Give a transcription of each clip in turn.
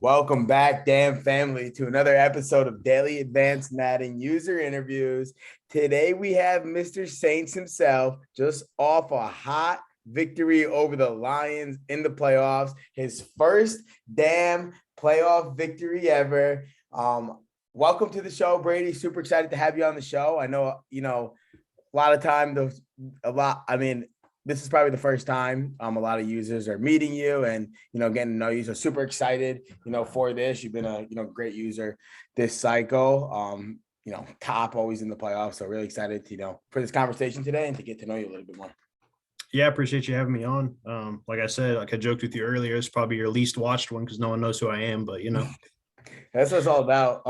Welcome back, damn family, to another episode of Daily Advanced Madden User Interviews. Today we have Mr. Saints himself, just off a hot victory over the Lions in the playoffs. His first damn playoff victory ever. Welcome to the show, Brady. Super excited to have you on the show. I know, a lot of time, this is probably the first time a lot of users are meeting you and, getting to know you. So super excited, for this. You've been a, great user this cycle, top always in the playoffs. So really excited to, for this conversation today and to get to know you a little bit more. Yeah, I appreciate you having me on. Like I said, like I joked with you earlier, it's probably your least watched one because no one knows who I am, but That's what it's all about.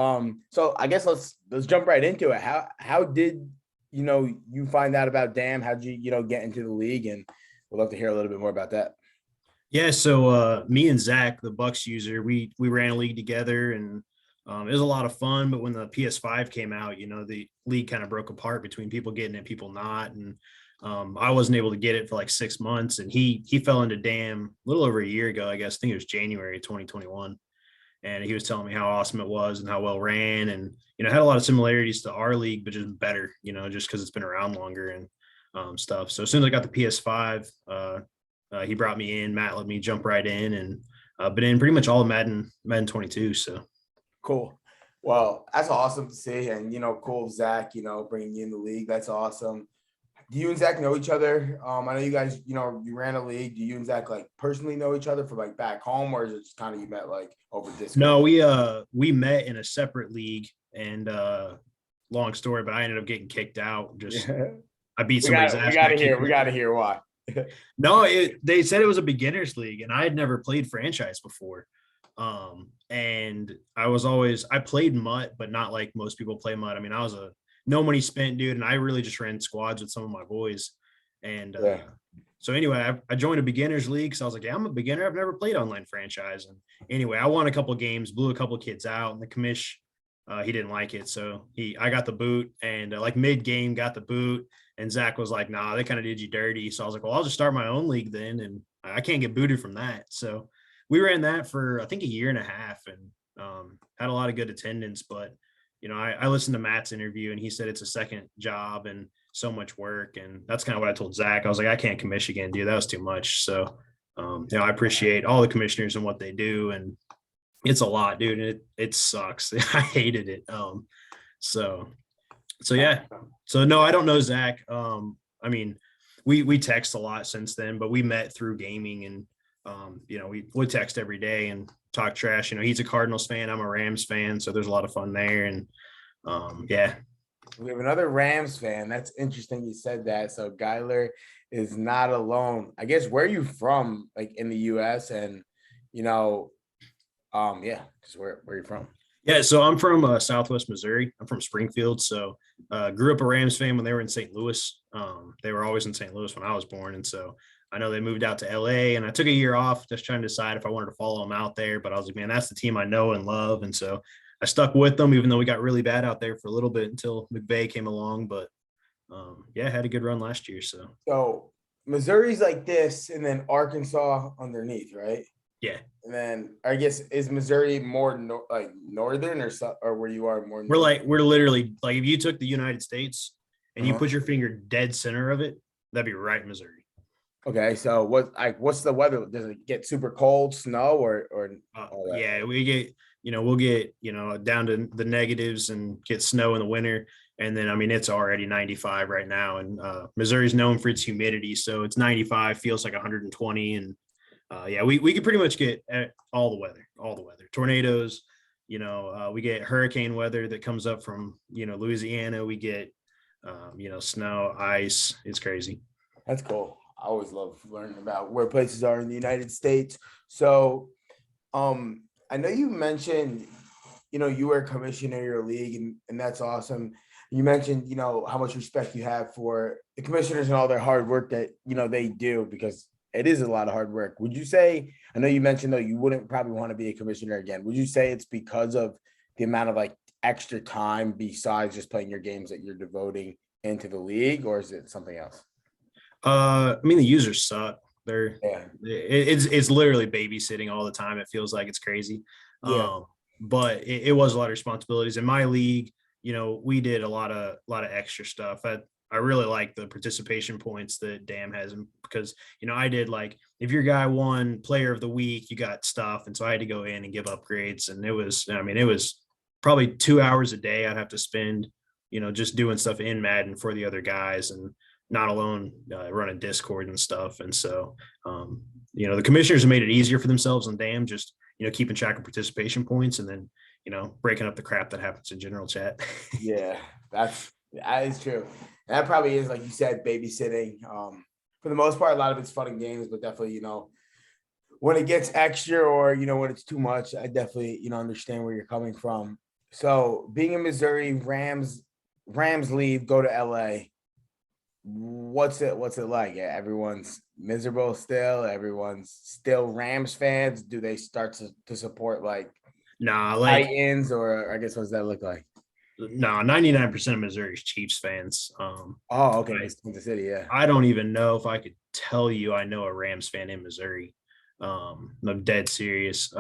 So I guess let's jump right into it. How did you find out about DAM? How'd you, get into the league? And we'd love to hear a little bit more about that. Yeah, so me and Zach, the Bucks user, we ran a league together and it was a lot of fun. But when the PS5 came out, the league kind of broke apart between people getting it, people not. And I wasn't able to get it for like 6 months. And he fell into DAM a little over a year ago, I guess. I think it was January 2021. And he was telling me how awesome it was and how well ran, and had a lot of similarities to our league, but just better, just because it's been around longer and stuff. So as soon as I got the PS5, he brought me in. Matt let me jump right in, and been in pretty much all of Madden 22. So cool. Well, that's awesome to see, and cool, Zach, bringing you in the league. That's awesome. Do you and Zach know each other? I know you guys, you ran a league. Do you and Zach like personally know each other from like back home, or is it just kind of you met like over Discord? No, we met in a separate league, and long story, but I ended up getting kicked out. I beat somebody's ass. We gotta hear why. No, they said it was a beginners league, and I had never played franchise before. And I played MUT, but not like most people play MUT. I mean, I was a no money spent dude, and I really just ran squads with some of my boys. And so anyway, I joined a beginners league. So I was like, yeah, I'm a beginner. I've never played online franchise. And anyway, I won a couple of games, blew a couple of kids out, and the commish, he didn't like it. So I got the boot, and like mid game got the boot. And Zach was like, nah, they kind of did you dirty. So I was like, well, I'll just start my own league then. And I can't get booted from that. So we ran that for, I think, a year and a half, and had a lot of good attendance. But I listened to Matt's interview, and he said it's a second job and so much work. And that's kind of what I told Zach. I was like, I can't commish again, dude. That was too much. So, I appreciate all the commissioners and what they do. And it's a lot, dude. And it sucks. I hated it. So yeah. So no, I don't know Zach. I mean, we text a lot since then, but we met through gaming, and we text every day and talk trash. He's a Cardinals fan, I'm a Rams fan, so there's a lot of fun there. And yeah, we have another Rams fan. That's interesting you said that. So Geiler is not alone. I guess, where are you from, like in the US? And just where are you from? Yeah, so I'm from Southwest Missouri. I'm from Springfield. So grew up a Rams fan when they were in St. Louis. They were always in St. Louis when I was born, and so I know they moved out to LA, and I took a year off just trying to decide if I wanted to follow them out there. But I was like, man, that's the team I know and love. And so I stuck with them, even though we got really bad out there for a little bit until McVay came along. But yeah, had a good run last year. So Missouri's like this, and then Arkansas underneath, right? Yeah. And then I guess, is Missouri more like northern or where you are more? We're literally like, if you took the United States and you put your finger dead center of it, that'd be right in Missouri. Okay, so what's the weather? Does it get super cold, snow, or yeah, we get we'll get down to the negatives and get snow in the winter, and then I mean it's already 95 right now, and Missouri's known for its humidity, so it's 95 feels like 120, and yeah, we can pretty much get all the weather, tornadoes. We get hurricane weather that comes up from Louisiana. We get snow, ice. It's crazy. That's cool. I always love learning about where places are in the United States. So, I know you mentioned, you were a commissioner of your league, and that's awesome. You mentioned, how much respect you have for the commissioners and all their hard work that, they do, because it is a lot of hard work. Would you say, I know you mentioned though, you wouldn't probably want to be a commissioner again. Would you say it's because of the amount of like extra time besides just playing your games that you're devoting into the league, or is it something else? I mean, the users suck. It's literally babysitting all the time. It feels like it's crazy. Yeah. But it was a lot of responsibilities in my league. We did a lot of extra stuff. I really like the participation points that Dam has because I did like if your guy won player of the week, you got stuff, and so I had to go in and give upgrades, and it was probably 2 hours a day I'd have to spend just doing stuff in Madden for the other guys and not alone running Discord and stuff. And so the commissioners have made it easier for themselves and Dam just keeping track of participation points and then breaking up the crap that happens in general chat. Yeah, that is true. That probably is, like you said, babysitting. For the most part, a lot of it's fun and games, but definitely, when it gets extra or when it's too much, I definitely understand where you're coming from. So, being in Missouri, Rams leave, go to LA. What's it like? Yeah, everyone's miserable still. Everyone's still Rams fans. Do they start to support like Nah, like Titans, or I guess what's that look like? no, 99% of Missouri's Chiefs fans. Oh, okay, I, Kansas City, yeah. I don't even know if I could tell you I know a Rams fan in Missouri. I'm dead serious.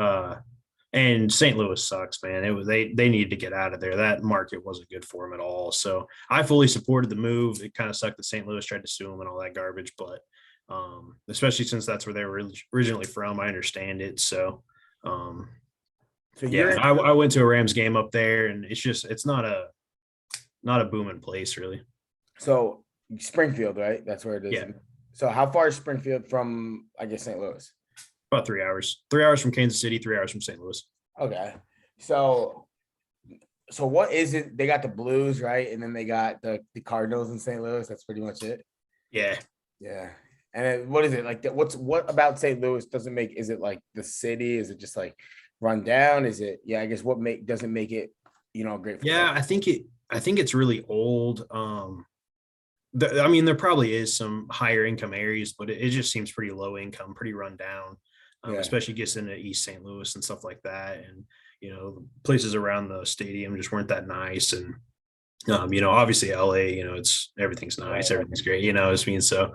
And St. Louis sucks, man. It was they needed to get out of there. That market wasn't good for them at all. So I fully supported the move. It kind of sucked that St. Louis tried to sue them and all that garbage, but especially since that's where they were originally from, I understand it. So So yeah, you're I went to a Rams game up there, and it's not a booming place really. so Springfield, right? That's where it is. Yeah, So how far is Springfield from, I guess, St. Louis? about 3 hours. 3 hours from Kansas City, 3 hours from St. Louis. Okay. So what is it? They got the Blues, right? And then they got the Cardinals in St. Louis. That's pretty much it. Yeah, Yeah. And then what is it like? What about St. Louis doesn't make? Is it like the city? Is it just like run down? Is it? Yeah, I guess what doesn't make it, a great yeah. football? I think it's really old. I mean, there probably is some higher income areas, but it just seems pretty low income, pretty run down, Yeah. especially gets into East St. Louis and stuff like that. And, places around the stadium just weren't that nice. And, obviously LA, everything's nice, Right. everything's great, I mean, so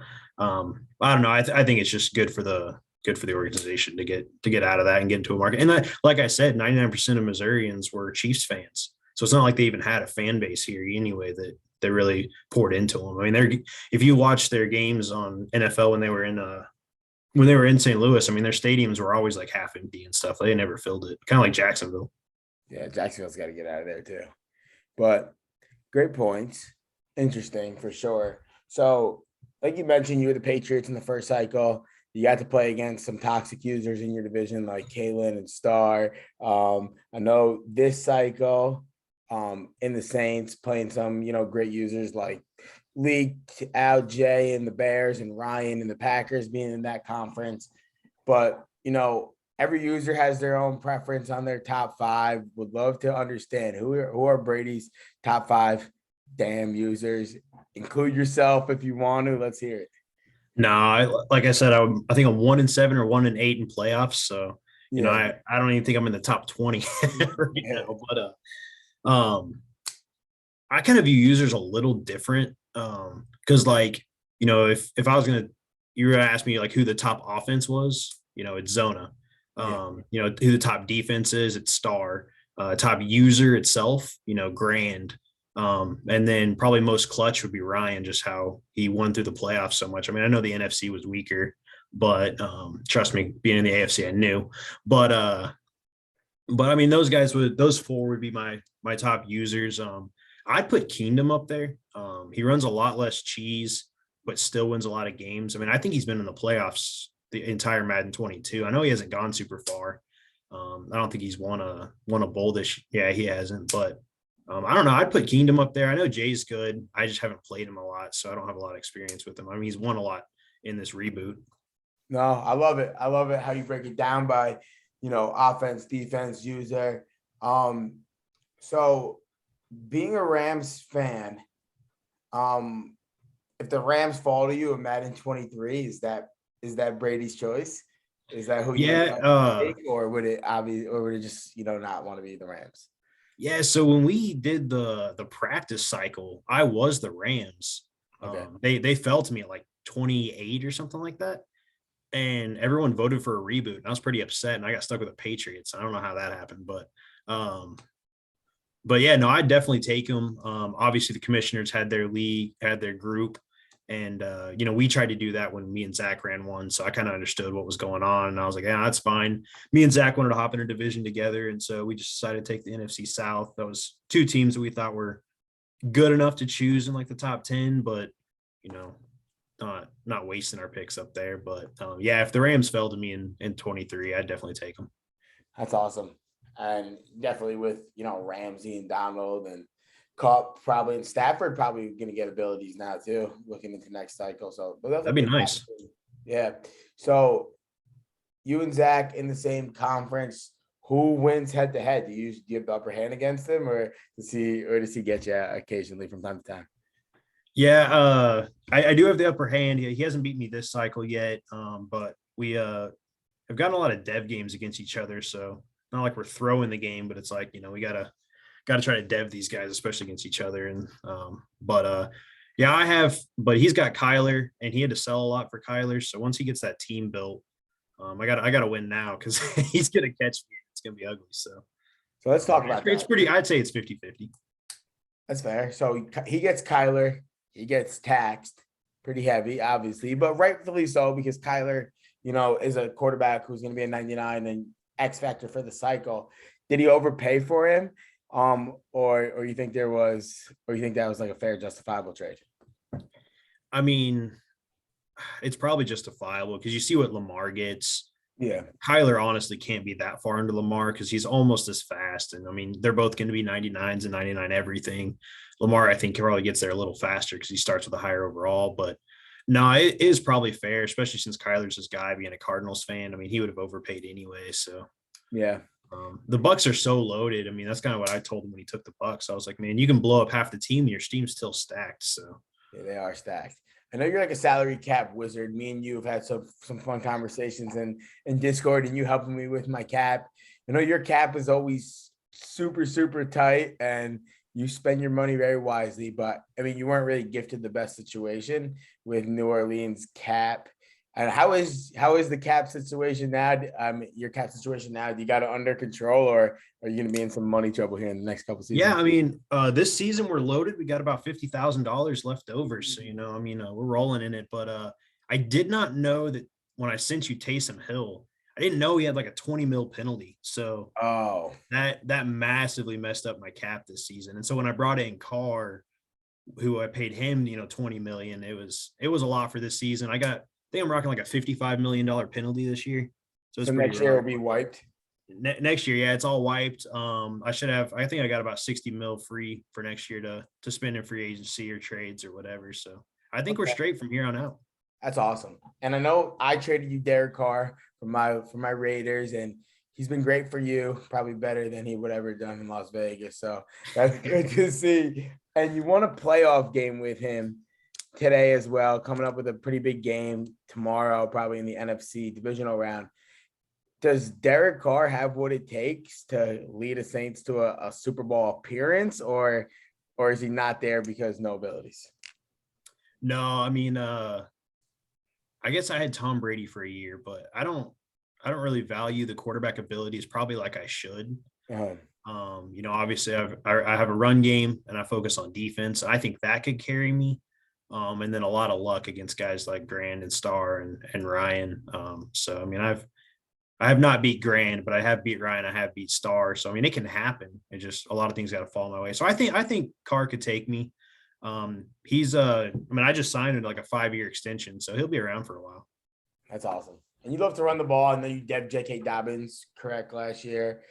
I don't know. I think it's just good for the organization to get out of that and get into a market. And like I said, 99% of Missourians were Chiefs fans. So it's not like they even had a fan base here anyway that they really poured into them. I mean, if you watch their games on NFL when they were in St. Louis, I mean, their stadiums were always like half empty and stuff. They never filled it, kind of like Jacksonville. Yeah, Jacksonville's got to get out of there too. But great points. Interesting for sure. So, like you mentioned, you were the Patriots in the first cycle. You got to play against some toxic users in your division like Kalen and Star. I know this cycle in the Saints playing some, great users like leaked out Jay and the Bears and Ryan and the Packers being in that conference. But, every user has their own preference on their top five. Would love to understand who are Brady's top five damn users. Include yourself if you want to. Let's hear it. No, like I said, I think I'm 1-7 or 1-8 in playoffs. So, Yeah. I don't even think I'm in the top 20 right Yeah. now. But I kind of view users a little different. Because if I was you were gonna ask me like who the top offense was, it's Zona. Yeah. Who the top defense is, it's Star. Top user itself, Grand. And then probably most clutch would be Ryan, just how he won through the playoffs so much. I mean, I know the NFC was weaker, but trust me, being in the AFC, I knew. But I mean, those four would be my top users. I'd put Kingdom up there. He runs a lot less cheese, but still wins a lot of games. I mean, I think he's been in the playoffs the entire Madden 22. I know he hasn't gone super far. I don't think he's won a bowl this. Yeah, he hasn't. But I don't know. I'd put Kingdom up there. I know Jay's good. I just haven't played him a lot, so I don't have a lot of experience with him. I mean, he's won a lot in this reboot. No, I love it. I love it how you break it down by, offense, defense, user. So being a Rams fan, if the Rams fall to you in Madden 23, is that Brady's choice? Is that who you would Yeah, take, or would it just not want to be the Rams? yeah. So when we did the practice cycle, I was the Rams. Okay. They fell to me at like 28 or something like that. and everyone voted for a reboot. And I was pretty upset, and I got stuck with the Patriots. I don't know how that happened, um, but yeah, no, I'd definitely take him. Obviously, the commissioners had their league, had their group, and we tried to do that when me and Zach ran one. So I kind of understood what was going on, and I was like, yeah, that's fine. Me and Zach wanted to hop in a division together, and so we just decided to take the NFC South. That was two teams that we thought were good enough to choose in like the top 10, but you know, not wasting our picks up there. But yeah, if the Rams fell to me in 23, I'd definitely take them. That's awesome. And definitely with, Ramsey and Donald and Cup probably, and Stafford probably going to get abilities now too, looking into next cycle. So That'd be nice. Yeah. So you and Zach in the same conference. Who wins head to head? Do you have the upper hand against him, or does he get you occasionally from time to time? Yeah, I do have the upper hand. He hasn't beat me this cycle yet, but we have gotten a lot of dev games against each other. So not like we're throwing the game, but it's like we gotta try to dev these guys, especially against each other. And yeah, I have, but he's got Kyler, and he had to sell a lot for Kyler. So once he gets that team built, I gotta win now because he's gonna catch me. It's gonna be ugly. So let's talk about that. It's pretty. I'd say it's 50-50. That's fair. So he gets Kyler. He gets taxed pretty heavy, obviously, but rightfully so, because Kyler, is a quarterback who's going to be a 99 and X factor for the cycle. Did he overpay for him? Or you think that was like a fair, justifiable trade? I mean, it's probably justifiable because you see what Lamar gets. Yeah. Kyler honestly can't be that far into Lamar because he's almost as fast. And I mean, they're both going to be 99s and 99 everything. Lamar, I think, probably gets there a little faster because he starts with a higher overall. But no, it is probably fair, especially since Kyler's his guy, being a Cardinals fan. I mean, he would have overpaid anyway. So yeah. The Bucks are so loaded. I mean, that's kind of what I told him when he took the Bucks. I was like, man, you can blow up half the team, and your team's still stacked. So yeah, they are stacked. I know you're like a salary cap wizard. Me and you have had some fun conversations in Discord, and you helping me with my cap. I know your cap is always super, super tight, and you spend your money very wisely. But I mean, you weren't really gifted the best situation with New Orleans cap. And how is the cap situation now? Your cap situation now, do you got it under control, or are you going to be in some money trouble here in the next couple seasons? Yeah, I mean, this season we're loaded. We got about $50,000 left over, so we're rolling in it. But I did not know that when I sent you Taysom Hill, I didn't know he had like a 20 mil penalty. So that massively messed up my cap this season. And so when I brought in Carr, who I paid him, 20 million, it was a lot for this season. I think I'm rocking like a $55 million penalty this year. So next year will be wiped. Next year, yeah, it's all wiped. I think I got about 60 mil free for next year to spend in free agency or trades or whatever. So I think we're straight from here on out. That's awesome. And I know I traded you Derek Carr for my Raiders, and he's been great for you, probably better than he would ever done in Las Vegas. So that's good to see. And you won a playoff game with him today as well, coming up with a pretty big game tomorrow, probably in the NFC divisional round. Does Derek Carr have what it takes to lead the Saints to a Super Bowl appearance, or is he not there because no abilities? No, I mean, I guess I had Tom Brady for a year, but I don't really value the quarterback abilities probably like I should. Obviously I have a run game and I focus on defense. I think that could carry me. And then a lot of luck against guys like Grand and Starr and Ryan. So I mean, I have not beat Grand, but I have beat Ryan. I have beat Starr. So I mean, it can happen. It just a lot of things got to fall my way. So I think Carr could take me. I just signed like a 5-year extension, so he'll be around for a while. That's awesome. And you love to run the ball. I know you debbed J.K. Dobbins correct last year.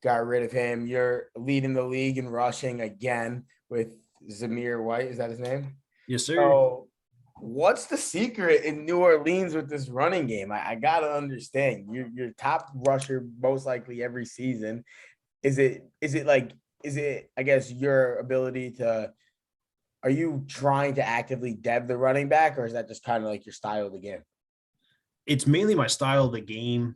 Got rid of him. You're leading the league in rushing again with Zamir White. Is that his name? Yes, sir. So what's the secret in New Orleans with this running game? I gotta understand. You're top rusher most likely every season. Is it I guess your ability to, are you trying to actively dev the running back, or is that just kind of like your style of the game? It's mainly my style of the game.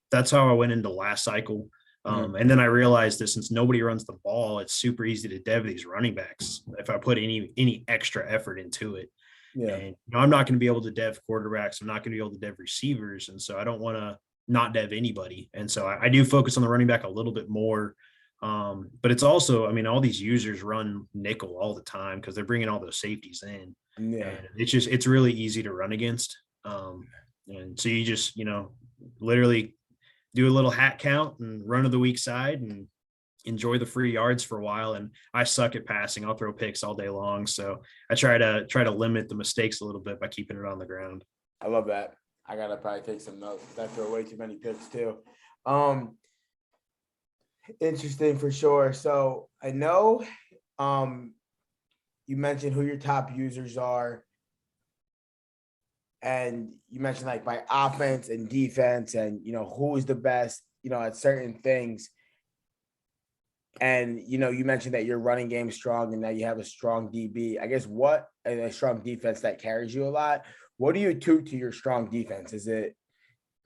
That's how I went into last cycle. And then I realized that since nobody runs the ball, it's super easy to dev these running backs if I put any extra effort into it. Yeah. And I'm not going to be able to dev quarterbacks. I'm not going to be able to dev receivers. And so I don't want to not dev anybody. And so I do focus on the running back a little bit more. But it's also, I mean, all these users run nickel all the time because they're bringing all those safeties in. Yeah. And it's really easy to run against. And so you just, literally do a little hat count and run to the weak side and enjoy the free yards for a while. And I suck at passing. I'll throw picks all day long. So I try to limit the mistakes a little bit by keeping it on the ground. I love that. I gotta probably take some notes. I throw way too many picks too. Um, Interesting for sure. So I know you mentioned who your top users are, and you mentioned like by offense and defense, and who is the best, at certain things. And you mentioned that your running game is strong and that you have a strong DB. I guess what and a strong defense that carries you a lot. What do you attribute to your strong defense? Is it,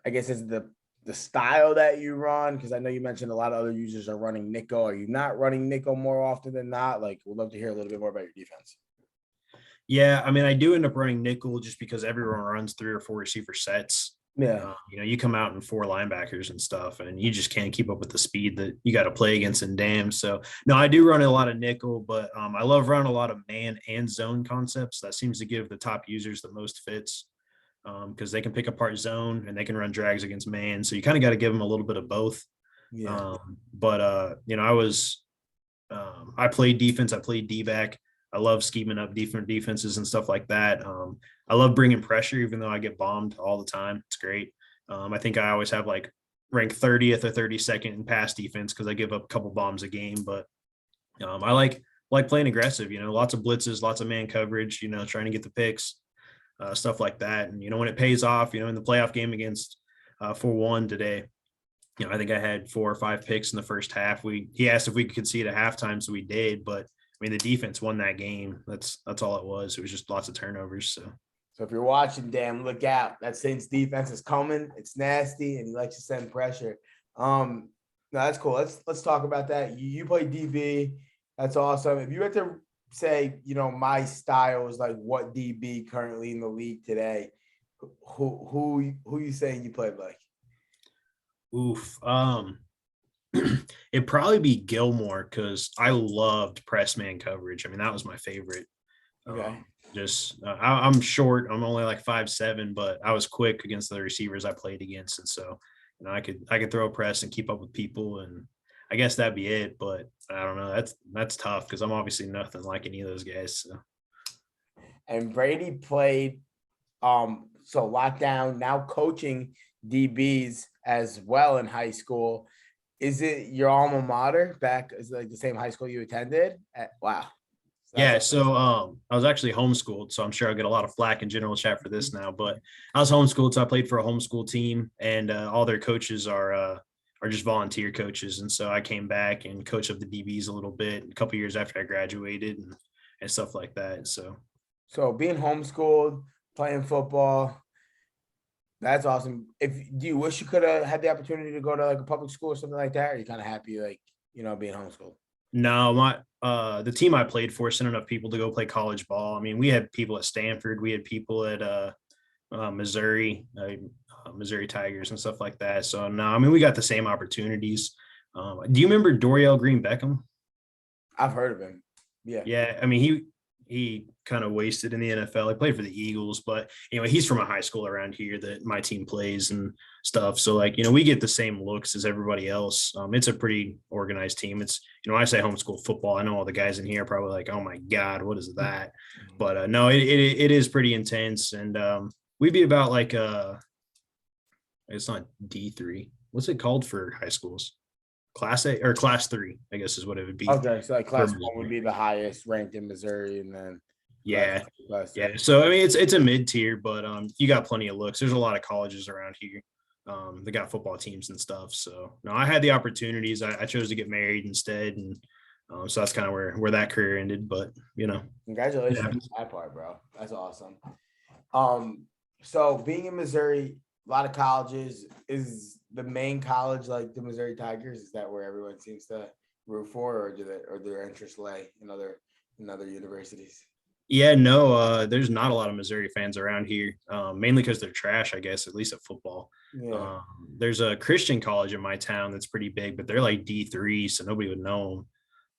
I guess, is the style that you run? Because I know you mentioned a lot of other users are running nickel. Are you not running nickel more often than not? Like, we'd love to hear a little bit more about your defense. Yeah, I mean, I do end up running nickel just because everyone runs 3 or 4 receiver sets. Yeah. You come out in 4 linebackers and stuff, and you just can't keep up with the speed that you got to play against in dam. So, no, I do run a lot of nickel, but I love running a lot of man and zone concepts. That seems to give the top users the most fits because they can pick apart zone and they can run drags against man. So you kind of got to give them a little bit of both. Yeah. I played defense. I played D-back. I love scheming up different defenses and stuff like that. I love bringing pressure, even though I get bombed all the time. It's great. I think I always have like rank 30th or 32nd in pass defense because I give up a couple bombs a game. But I like playing aggressive. Lots of blitzes, lots of man coverage. Trying to get the picks, stuff like that. And when it pays off, in the playoff game against 4-1 today, I think I had 4 or 5 picks in the first half. He asked if we could concede at halftime, so we did. But I mean, the defense won that game. That's all it was. It was just lots of turnovers. So if you're watching, damn, look out. That Saints defense is coming. It's nasty, and he likes to send pressure. No, that's cool. Let's talk about that. You play DB. That's awesome. If you had to say, my style is like what DB currently in the league today, who you saying you played like? Oof. It'd probably be Gilmore because I loved press man coverage. I mean, that was my favorite. Okay. I'm short. I'm only like 5'7", but I was quick against the receivers I played against, and so I could throw a press and keep up with people, and I guess that'd be it. But I don't know. That's tough because I'm obviously nothing like any of those guys. So. And Brady played so lockdown, now coaching DBs as well in high school. Is it your alma mater back? Is it like the same high school you attended? Wow. Yeah, so I was actually homeschooled, so I'm sure I'll get a lot of flack in general chat for this now. But I was homeschooled, so I played for a homeschool team, and all their coaches are just volunteer coaches. And so I came back and coached up the DBs a little bit a couple years after I graduated and stuff like that. So being homeschooled, playing football, that's awesome. Do you wish you could have had the opportunity to go to like a public school or something like that? Or are you kind of happy, like, being homeschooled? No, the team I played for sent enough people to go play college ball. I mean, we had people at Stanford, we had people at Missouri, Missouri Tigers and stuff like that. So no, I mean, we got the same opportunities. Do you remember Dorial Green Beckham? I've heard of him. Yeah. Yeah, I mean, he kind of wasted in the NFL. He played for the Eagles, but anyway, he's from a high school around here that my team plays and stuff. So like, we get the same looks as everybody else. It's a pretty organized team. It's, I say homeschool football. I know all the guys in here are probably like, oh my God, what is that? But no, it is pretty intense. And we'd be about like, it's not D3. What's it called for high schools? Class A or class 3, I guess is what it would be. Okay, so like class 1 would be the highest ranked in Missouri, and then yeah. Yeah. So I mean, it's a mid tier, but you got plenty of looks. There's a lot of colleges around here. They got football teams and stuff. So no, I had the opportunities. I chose to get married instead, and so that's kind of where that career ended. But congratulations on that part, bro. That's awesome. So being in Missouri, a lot of colleges. Is the main college like the Missouri Tigers? Is that where everyone seems to root for, or do their interests lay in other universities? Yeah, no, there's not a lot of Missouri fans around here, mainly because they're trash, I guess, at least at football. Yeah. Um, there's a Christian college in my town that's pretty big, but they're like D3, so nobody would know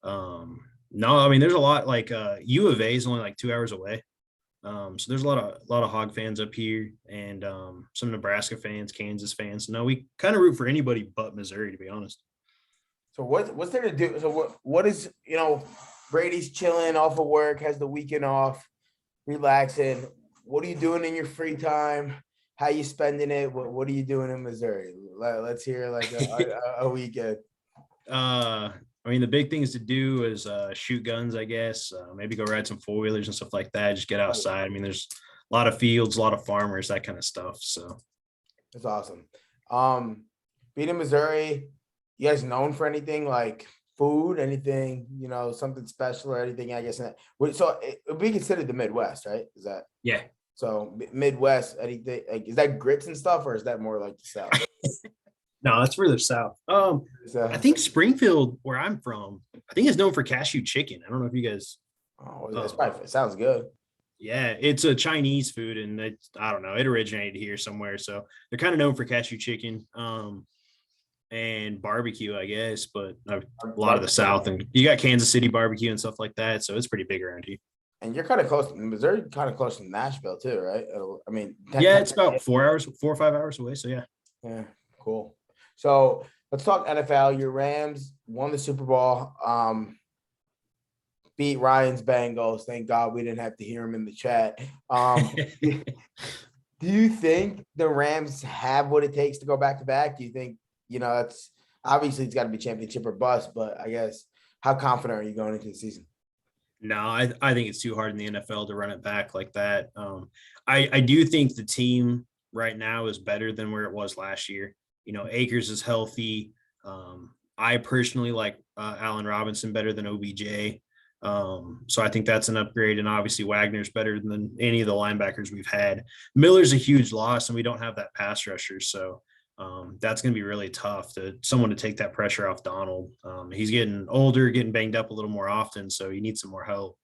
them. No, I mean, there's a lot like U of A is only like 2 hours away. So there's a lot of Hog fans up here, and some Nebraska fans, Kansas fans. No, we kind of root for anybody but Missouri, to be honest. So what's there to do? So what is, Brady's chilling off of work, has the weekend off, relaxing. What are you doing in your free time? How you spending it? What are you doing in Missouri? Let's hear like a weekend. I mean, the big things to do is shoot guns, I guess. Maybe go ride some four wheelers and stuff like that. Just get outside. I mean, there's a lot of fields, a lot of farmers, that kind of stuff. So That's awesome. Um, Being in Missouri, you guys known for anything like food, anything, something special or anything, I guess. So it would be considered the Midwest, right? Is that yeah, so Midwest, anything like, is that grits and stuff, or is that more like the South? no, that's further south. So, I think Springfield, where I'm from, I think is known for cashew chicken. I don't know if you guys. oh, that's probably, it sounds good. Yeah, it's a Chinese food, and I don't know, it originated here somewhere, so they're kind of known for cashew chicken, and barbecue, I guess. But a lot of the South, and you got Kansas City barbecue and stuff like that, so it's pretty big around here. And you're kind of close. Missouri, kind of close to Nashville too, right? I mean, Yeah, it's about 4 hours, 4 or 5 hours away. So yeah. yeah, cool. So let's talk NFL. Your Rams won the Super Bowl. Beat Ryan's Bengals. Thank God we didn't have to hear him in the chat. Do you think the Rams have what it takes to go back to back? Do you think, it's obviously it's got to be championship or bust, but I guess how confident are you going into the season? No, I think it's too hard in the NFL to run it back like that. I do think the team right now is better than where it was last year. Akers is healthy. I personally like Allen Robinson better than OBJ. So I think that's an upgrade. And obviously Wagner's better than any of the linebackers we've had. Miller's a huge loss, and we don't have that pass rusher. So that's going to be really tough to someone to take that pressure off Donald. He's getting older, getting banged up a little more often, so he needs some more help.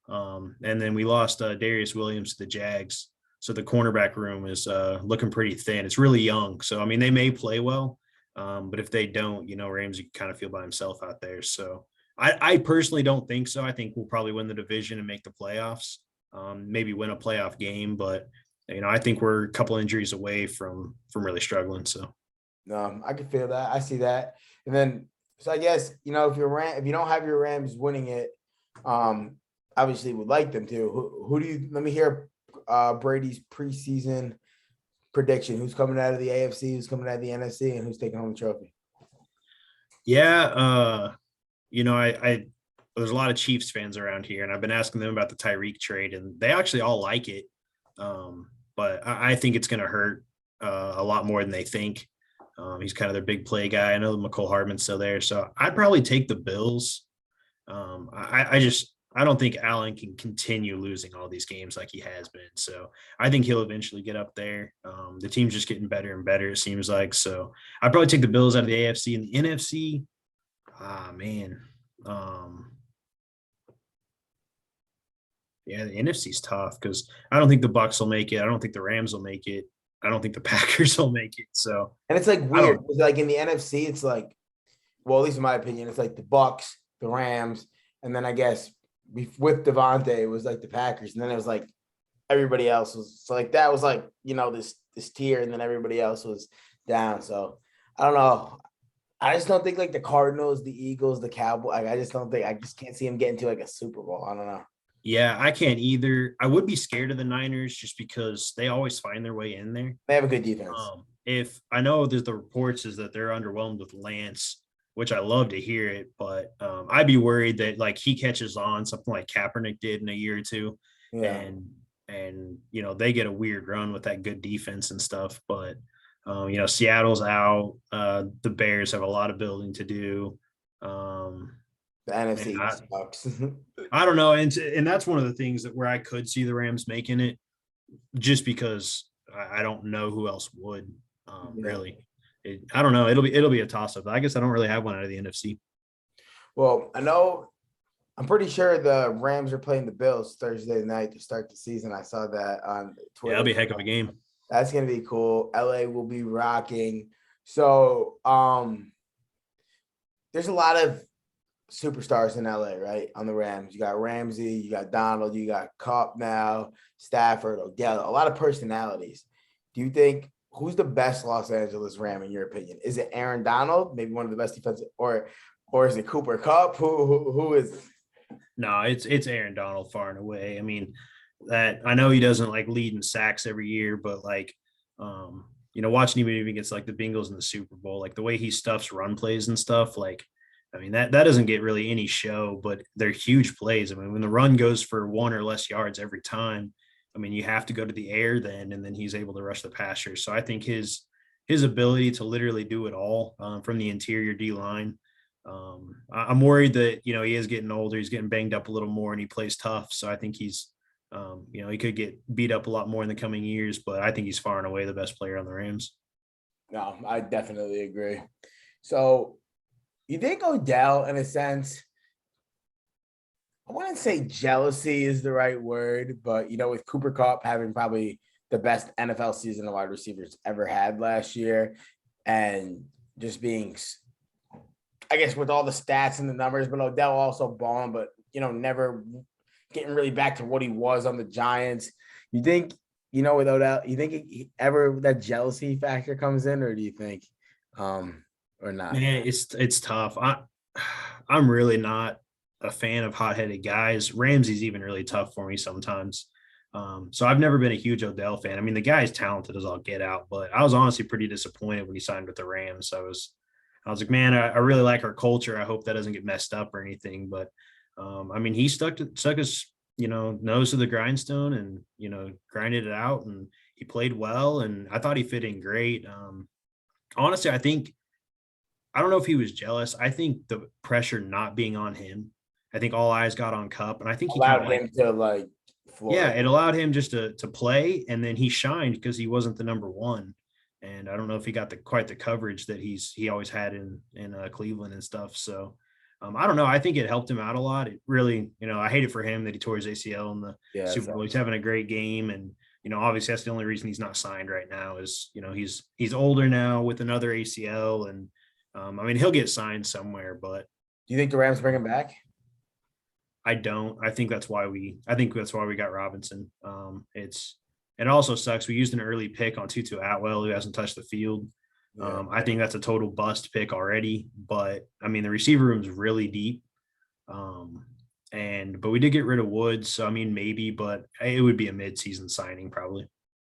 And then we lost Darius Williams to the Jags. So the cornerback room is looking pretty thin. It's really young. So, I mean, they may play well, but if they don't, Ramsey kind of feel by himself out there. So I personally don't think so. I think we'll probably win the division and make the playoffs, maybe win a playoff game. But, I think we're a couple injuries away from really struggling. So, No, I can feel that. I see that. And then, so I guess, if you don't have your Rams winning it, obviously would like them to. Who do you, let me hear Brady's preseason prediction. Who's coming out of the AFC, who's coming out of the NFC, and who's taking home the trophy? Yeah. I there's a lot of Chiefs fans around here, and I've been asking them about the Tyreek trade, and they actually all like it. But I think it's going to hurt a lot more than they think. He's kind of their big play guy. I know McCole Hardman's still there, so I'd probably take the Bills. I don't think Allen can continue losing all these games like he has been. So I think he'll eventually get up there. The team's just getting better and better, it seems like. So I'd probably take the Bills out of the AFC and the NFC. Man. Yeah, the NFC's tough because I don't think the Bucks will make it. I don't think the Rams will make it. I don't think the Packers will make it. So, And it's like weird. It's like in the NFC, it's like, well, at least in my opinion, it's like the Bucks, the Rams, and then I guess with Devontae, it was like the Packers, and then it was like everybody else was, so like that was like, this tier, and then everybody else was down. So I don't know. I just don't think like the Cardinals, the Eagles, the Cowboys. I just can't see him getting to like a Super Bowl. I don't know. Yeah, I can't either. I would be scared of the Niners just because they always find their way in there. They have a good defense. If I know there's the reports is that they're underwhelmed with Lance, which I love to hear it, but I'd be worried that like he catches on something like Kaepernick did in a year or two, Yeah. and they get a weird run with that good defense and stuff. But Seattle's out. The Bears have a lot of building to do. The NFC sucks. I don't know, and that's one of the things that where I could see the Rams making it, just because I don't know who else would. Really, I don't know. It'll be a toss up. I guess I don't really have one out of the NFC. Well, I know I'm pretty sure the Rams are playing the Bills Thursday night to start the season. I saw that on Yeah, that'll Twitter. be a heck of a game. That's gonna be cool. LA will be rocking. So there's a lot of superstars in LA, right? On the Rams. You got Ramsey, you got Donald, you got Kupp now, Stafford, Odell, a lot of personalities. Do you think who's the best Los Angeles Ram in your opinion? Is it Aaron Donald, maybe one of the best defensive, or is it Cooper Kupp? Who is it? No, it's Aaron Donald far and away. I mean, that I know he doesn't like lead in sacks every year, but like watching him even against like the Bengals in the Super Bowl, like the way he stuffs run plays and stuff, like I mean that doesn't get really any show, but they're huge plays. I mean, when the run goes for 1 or less yards every time, I mean you have to go to the air then, and then he's able to rush the passer. So I think his ability to literally do it all from the interior D line. I'm worried that he is getting older, he's getting banged up a little more, and he plays tough. So I think he could get beat up a lot more in the coming years, but I think he's far and away the best player on the Rams. No, I definitely agree. So you think Odell, in a sense, I wouldn't say jealousy is the right word, but with Cooper Kupp having probably the best NFL season the wide receivers ever had last year, and just being, I guess, with all the stats and the numbers, but Odell also balling, but never getting really back to what he was on the Giants. You think, with Odell, you think ever that jealousy factor comes in, or do you think, or not? Man, it's tough. I'm really not a fan of hot-headed guys. Ramsey's even really tough for me sometimes. So I've never been a huge Odell fan. I mean, the guy's talented as all get out, but I was honestly pretty disappointed when he signed with the Rams. I was like, man, I really like our culture. I hope that doesn't get messed up or anything. But I mean, he stuck his nose to the grindstone and grinded it out, and he played well, and I thought he fit in great. Honestly, I don't know if he was jealous. I think the pressure not being on him. I think all eyes got on Cup, and I think he kind of Allowed him to like yeah, flourish. it allowed him just to play, and then he shined because he wasn't the number one. And I don't know if he got quite the coverage that he always had in Cleveland and stuff. So I don't know. I think it helped him out a lot. It really, I hate it for him that he tore his ACL in the Yeah, Super Bowl. He's having a great game, and obviously that's the only reason he's not signed right now is he's older now with another ACL, and I mean he'll get signed somewhere, but do you think the Rams bring him back? I don't. I think that's why we got Robinson. It also sucks. We used an early pick on Tutu Atwell, who hasn't touched the field. Yeah. I think that's a total bust pick already. But I mean, the receiver room's really deep. But we did get rid of Woods, so I mean maybe, but it would be a mid-season signing probably.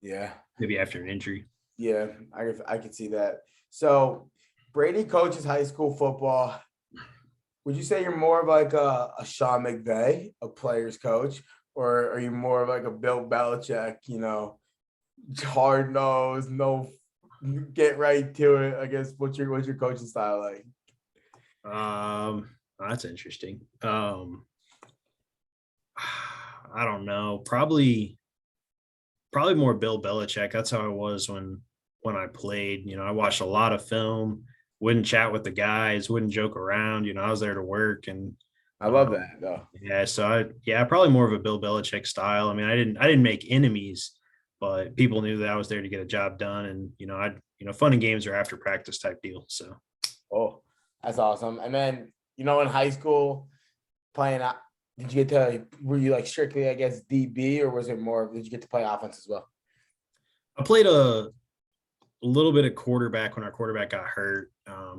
Yeah. Maybe after an injury. Yeah, I could see that. So Brady coaches high school football. Would you say you're more of like a Sean McVay, a player's coach, or are you more of like a Bill Belichick, hard nose, no get right to it? I guess what's your coaching style like? That's interesting. I don't know. Probably more Bill Belichick. That's how I was when I played. I watched a lot of film, wouldn't chat with the guys, wouldn't joke around. I was there to work, and I love that though. yeah. So probably more of a Bill Belichick style. I mean, I didn't make enemies, but people knew that I was there to get a job done, and fun and games are after practice type deal. So, Oh, that's awesome. And then in high school playing, did you get to were you like strictly I guess DB, or was it more? Did you get to play offense as well? I played a little bit of quarterback when our quarterback got hurt.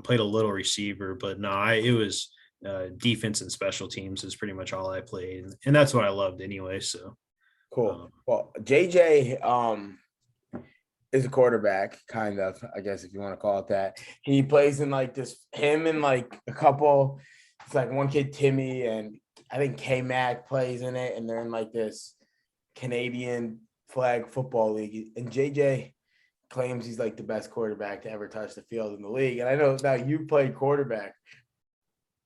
Played a little receiver, but no, it was defense and special teams is pretty much all I played, and that's what I loved anyway. So Cool. Well, JJ is a quarterback, kind of, I guess if you want to call it that. He plays in like this, him and like a couple, it's like one kid, Timmy, and I think K Mac plays in it, and they're in like this Canadian flag football league. And JJ claims he's like the best quarterback to ever touch the field in the league. And I know now you play quarterback.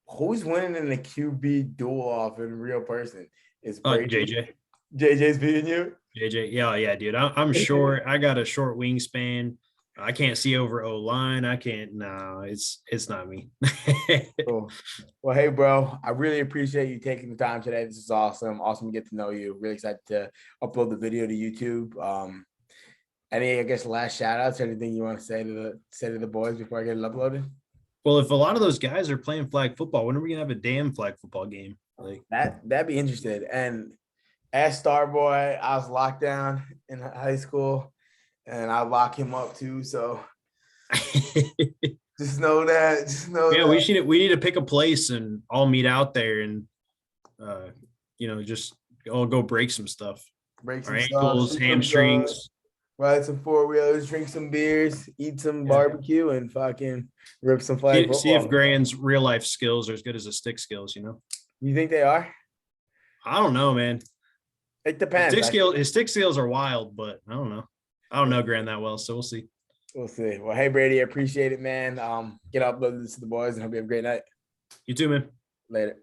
Who's winning in the QB duel off in real person? Is Brady? JJ. JJ's beating you? JJ, yeah, dude. I'm short. I got a short wingspan. I can't see over O line. I can't. No, it's not me. Cool. Well, hey, bro, I really appreciate you taking the time today. This is awesome. Awesome to get to know you. Really excited to upload the video to YouTube. Any, I guess, last shout outs, anything you want to say to the boys before I get it uploaded? Well, if a lot of those guys are playing flag football, when are we gonna have a damn flag football game? Like That'd be interested. And as Starboy, I was locked down in high school, and I lock him up too. So just know that. Just know yeah, that. we need to pick a place and all meet out there and just all go break some stuff. Break Our some stuff, ankles, shoot some guns, hamstrings. ride some four wheelers, drink some beers, eat some Yeah. barbecue, and fucking rip some flag See if football. Grant's real life skills are as good as his stick skills, You think they are? I don't know, man. It depends. His stick skills are wild, but I don't know. I don't know Grant that well, so we'll see. We'll see. Well, hey Brady, I appreciate it, man. Get uploaded this to the boys and hope you have a great night. You too, man. Later.